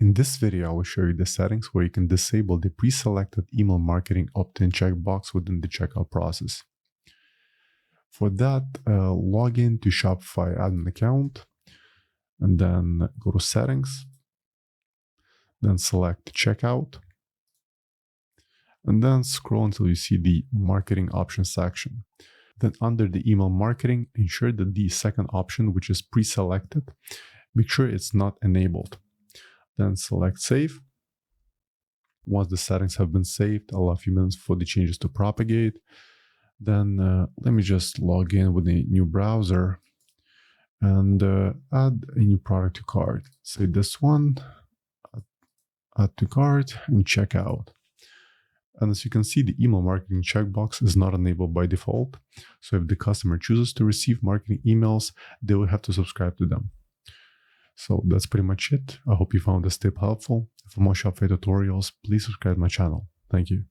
In this video, I will show you the settings where you can disable the pre-selected email marketing opt-in checkbox within the checkout process. For that, log in to Shopify admin account and then go to settings, then select checkout, and then scroll until you see the marketing options section. Then under the email marketing, ensure that the second option, which is pre-selected, make sure it's not enabled. Then select save. Once the settings have been saved, allow a few minutes for the changes to propagate. Then let me just log in with a new browser and add a new product to cart. Say this one, add to cart and check out. And as you can see, the email marketing checkbox is not enabled by default. So if the customer chooses to receive marketing emails, they will have to subscribe to them. So that's pretty much it. I hope you found this tip helpful. For more Shopify tutorials, please subscribe to my channel. Thank you.